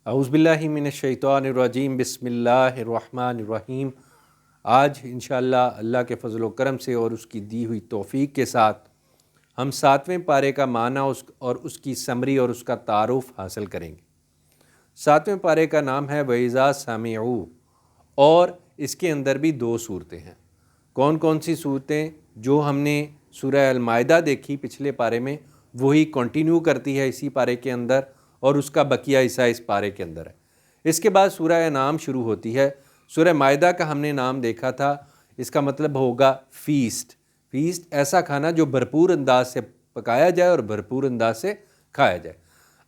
اعوذ باللہ من الشیطان الرجیم، بسم اللہ الرحمن الرحیم۔ آج انشاءاللہ اللہ کے فضل و کرم سے اور اس کی دی ہوئی توفیق کے ساتھ ہم 7ویں پارے کا معنی اور اس کی سمری اور اس کا تعارف حاصل کریں گے۔ 7ویں پارے کا نام ہے وَإِذَا سَمِعُوا، اور اس کے اندر بھی 2 صورتیں ہیں۔ کون کون سی صورتیں؟ جو ہم نے سورہ المائدہ دیکھی پچھلے پارے میں، وہی کنٹینیو کرتی ہے اسی پارے کے اندر، اور اس کا بقیہ حصہ اس پارے کے اندر ہے۔ اس کے بعد سورہ انعام شروع ہوتی ہے۔ سورہ مائدہ کا ہم نے نام دیکھا تھا، اس کا مطلب ہوگا فیسٹ۔ فیسٹ ایسا کھانا جو بھرپور انداز سے پکایا جائے اور بھرپور انداز سے کھایا جائے۔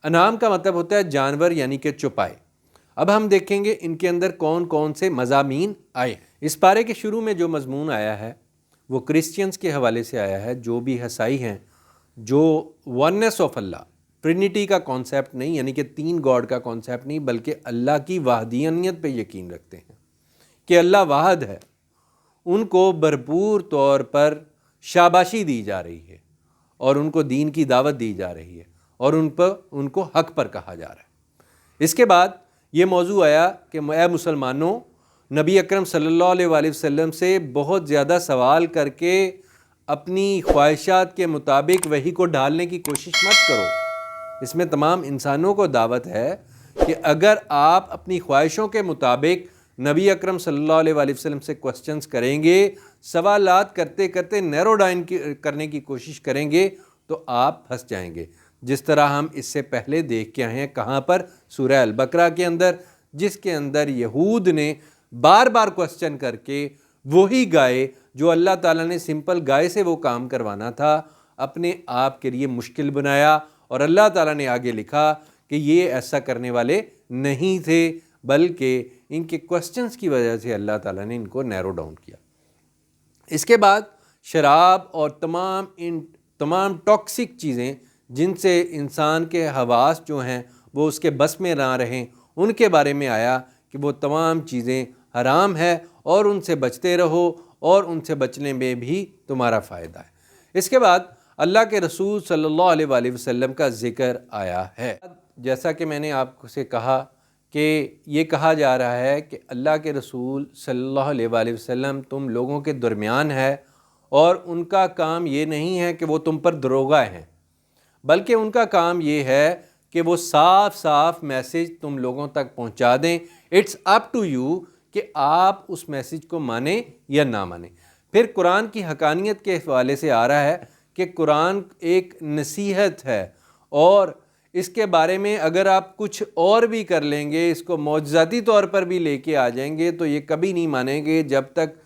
انعام کا مطلب ہوتا ہے جانور، یعنی کہ چوپائے۔ اب ہم دیکھیں گے ان کے اندر کون کون سے مضامین آئے ہیں۔ اس پارے کے شروع میں جو مضمون آیا ہے وہ کرسچینز کے حوالے سے آیا ہے، جو بھی عیسائی ہیں، جو ونیس آف اللہ، ٹرینٹی کا کانسیپٹ نہیں، یعنی کہ 3 گاڈ کا کانسیپٹ نہیں، بلکہ اللہ کی وحدانیت پہ یقین رکھتے ہیں کہ اللہ واحد ہے، ان کو بھرپور طور پر شاباشی دی جا رہی ہے اور ان کو دین کی دعوت دی جا رہی ہے اور ان کو حق پر کہا جا رہا ہے۔ اس کے بعد یہ موضوع آیا کہ اے مسلمانوں، نبی اکرم صلی اللہ علیہ وآلہ وسلم سے بہت زیادہ سوال کر کے اپنی خواہشات کے مطابق وحی کو ڈھالنے کی کوشش مت کرو۔ اس میں تمام انسانوں کو دعوت ہے کہ اگر آپ اپنی خواہشوں کے مطابق نبی اکرم صلی اللہ علیہ وآلہ وسلم سے کوسچنز کریں گے، سوالات کرتے کرتے نیرو ڈاؤن کرنے کی کوشش کریں گے، تو آپ پھنس جائیں گے، جس طرح ہم اس سے پہلے دیکھ کے آئے ہیں۔ کہاں پر؟ سورہ البقرہ کے اندر، جس کے اندر یہود نے بار بار کوسچن کر کے وہی گائے جو اللہ تعالیٰ نے سمپل گائے سے وہ کام کروانا تھا، اپنے آپ کے لیے مشکل بنایا، اور اللہ تعالیٰ نے آگے لکھا کہ یہ ایسا کرنے والے نہیں تھے، بلکہ ان کے کوسچنز کی وجہ سے اللہ تعالیٰ نے ان کو نیرو ڈاؤن کیا۔ اس کے بعد شراب اور تمام ٹاکسک چیزیں جن سے انسان کے حواس جو ہیں وہ اس کے بس میں نہ رہیں، ان کے بارے میں آیا کہ وہ تمام چیزیں حرام ہے اور ان سے بچتے رہو، اور ان سے بچنے میں بھی تمہارا فائدہ ہے۔ اس کے بعد اللہ کے رسول صلی اللہ علیہ وآلہ وسلم کا ذکر آیا ہے۔ جیسا کہ میں نے آپ سے کہا کہ یہ کہا جا رہا ہے کہ اللہ کے رسول صلی اللہ علیہ وآلہ وسلم تم لوگوں کے درمیان ہے، اور ان کا کام یہ نہیں ہے کہ وہ تم پر دروغہ ہیں، بلکہ ان کا کام یہ ہے کہ وہ صاف صاف میسج تم لوگوں تک پہنچا دیں۔ اٹس اپ ٹو یو کہ آپ اس میسج کو مانیں یا نہ مانیں۔ پھر قرآن کی حقانیت کے حوالے سے آ رہا ہے کہ قرآن ایک نصیحت ہے، اور اس کے بارے میں اگر آپ کچھ اور بھی کر لیں گے، اس کو معجزاتی طور پر بھی لے کے آ جائیں گے، تو یہ کبھی نہیں مانیں گے جب تک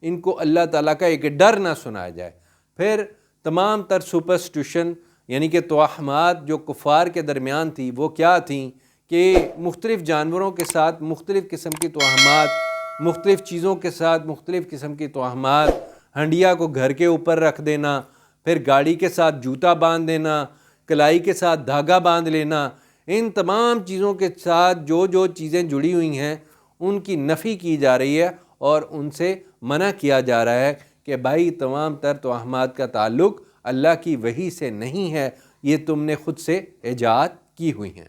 ان کو اللہ تعالیٰ کا ایک ڈر نہ سنایا جائے۔ پھر تمام تر سپرسٹیشن، یعنی کہ توہمات جو کفار کے درمیان تھی، وہ کیا تھیں کہ مختلف جانوروں کے ساتھ مختلف قسم کی توہمات، مختلف چیزوں کے ساتھ مختلف قسم کی توہمات، ہنڈیا کو گھر کے اوپر رکھ دینا، پھر گاڑی کے ساتھ جوتا باندھ دینا، کلائی کے ساتھ دھاگا باندھ لینا، ان تمام چیزوں کے ساتھ جو چیزیں جڑی ہوئی ہیں ان کی نفی کی جا رہی ہے، اور ان سے منع کیا جا رہا ہے کہ بھائی تمام تر توہمات کا تعلق اللہ کی وحی سے نہیں ہے، یہ تم نے خود سے ایجاد کی ہوئی ہیں۔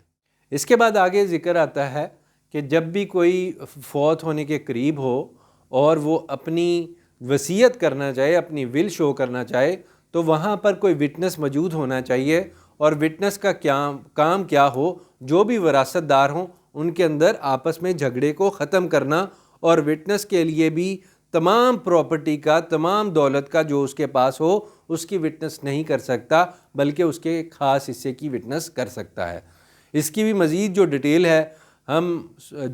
اس کے بعد آگے ذکر آتا ہے کہ جب بھی کوئی فوت ہونے کے قریب ہو اور وہ اپنی وصیت کرنا چاہے، اپنی ول شو کرنا چاہے، تو وہاں پر کوئی وٹنس موجود ہونا چاہیے، اور وٹنس کا کام کیا ہو؟ جو بھی وراثت دار ہوں ان کے اندر آپس میں جھگڑے کو ختم کرنا، اور وٹنس کے لیے بھی تمام پراپرٹی کا، تمام دولت کا جو اس کے پاس ہو اس کی وٹنس نہیں کر سکتا، بلکہ اس کے خاص حصے کی وٹنس کر سکتا ہے۔ اس کی بھی مزید جو ڈیٹیل ہے ہم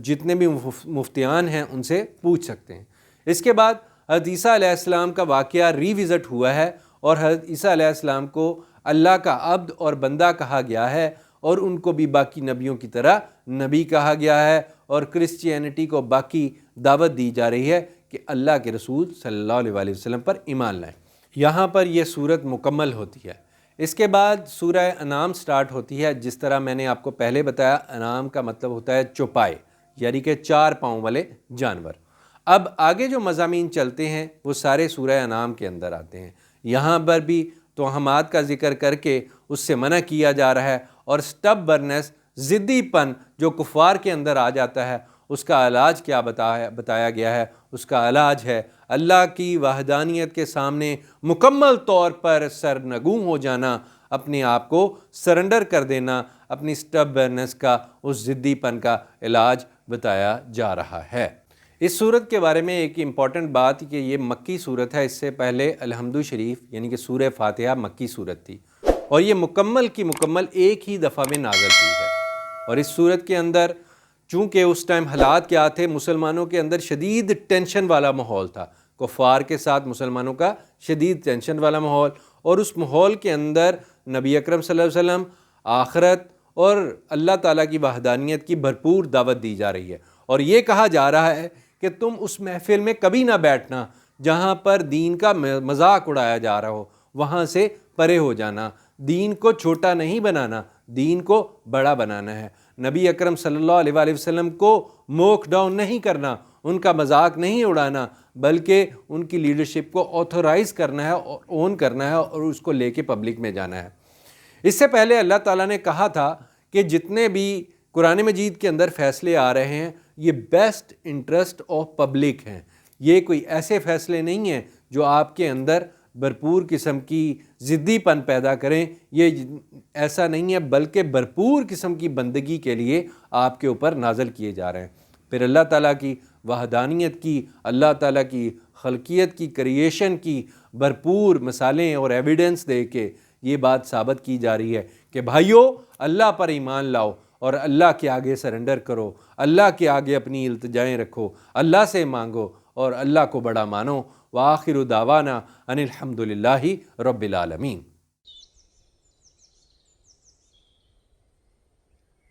جتنے بھی مفتیان ہیں ان سے پوچھ سکتے ہیں۔ اس کے بعد حضرت عیسیٰ علیہ السلام کا واقعہ ری وزٹ ہوا ہے، اور حضرت عیسیٰ علیہ السلام کو اللہ کا عبد اور بندہ کہا گیا ہے، اور ان کو بھی باقی نبیوں کی طرح نبی کہا گیا ہے، اور کرسچینٹی کو باقی دعوت دی جا رہی ہے کہ اللہ کے رسول صلی اللہ علیہ وآلہ وسلم پر ایمان لائیں۔ یہاں پر یہ صورت مکمل ہوتی ہے۔ اس کے بعد سورہ انعام سٹارٹ ہوتی ہے۔ جس طرح میں نے آپ کو پہلے بتایا، انعام کا مطلب ہوتا ہے چوپائے، یعنی کہ 4 پاؤں والے جانور۔ اب آگے جو مضامین چلتے ہیں وہ سارے سورہ انعام کے اندر آتے ہیں۔ یہاں پر بھی توہمات کا ذکر کر کے اس سے منع کیا جا رہا ہے، اور سٹبرنس ضدی پن جو کفار کے اندر آ جاتا ہے، اس کا علاج کیا بتایا گیا ہے؟ اس کا علاج ہے اللہ کی وحدانیت کے سامنے مکمل طور پر سرنگوں ہو جانا، اپنے آپ کو سرنڈر کر دینا، اپنی سٹبرنس کا، اس ضدی پن کا علاج بتایا جا رہا ہے۔ اس صورت کے بارے میں ایک امپورٹنٹ بات کہ یہ مکی صورت ہے، اس سے پہلے الحمد شریف یعنی کہ سورہ فاتحہ مکی صورت تھی، اور یہ مکمل کی مکمل ایک ہی دفعہ میں نازل ہوئی ہے۔ اور اس صورت کے اندر چونکہ اس ٹائم حالات کیا تھے، مسلمانوں کے اندر شدید ٹینشن والا ماحول تھا، کفار کے ساتھ مسلمانوں کا شدید ٹینشن والا ماحول، اور اس ماحول کے اندر نبی اکرم صلی اللہ علیہ وسلم آخرت اور اللہ تعالیٰ کی وحدانیت کی بھرپور دعوت دی جا رہی ہے، اور یہ کہا جا رہا ہے کہ تم اس محفل میں کبھی نہ بیٹھنا جہاں پر دین کا مذاق اڑایا جا رہا ہو، وہاں سے پرے ہو جانا، دین کو چھوٹا نہیں بنانا، دین کو بڑا بنانا ہے، نبی اکرم صلی اللہ علیہ وآلہ وسلم کو موک ڈاؤن نہیں کرنا، ان کا مذاق نہیں اڑانا، بلکہ ان کی لیڈرشپ کو آتھورائز کرنا ہے اور اون کرنا ہے اور اس کو لے کے پبلک میں جانا ہے۔ اس سے پہلے اللہ تعالیٰ نے کہا تھا کہ جتنے بھی قرآن مجید کے اندر فیصلے آ رہے ہیں یہ بیسٹ انٹرسٹ آف پبلک ہیں، یہ کوئی ایسے فیصلے نہیں ہیں جو آپ کے اندر بھرپور قسم کی ضدی پن پیدا کریں، یہ ایسا نہیں ہے، بلکہ بھرپور قسم کی بندگی کے لیے آپ کے اوپر نازل کیے جا رہے ہیں۔ پھر اللہ تعالیٰ کی وحدانیت کی، اللہ تعالیٰ کی خلقیت کی، کریشن کی بھرپور مثالیں اور ایویڈنس دے کے یہ بات ثابت کی جا رہی ہے کہ بھائیو اللہ پر ایمان لاؤ اور اللہ کے آگے سرنڈر کرو، اللہ کے آگے اپنی التجائیں رکھو، اللہ سے مانگو اور اللہ کو بڑا مانو۔ وآخر دعوانا ان الحمد للہ رب العالمین۔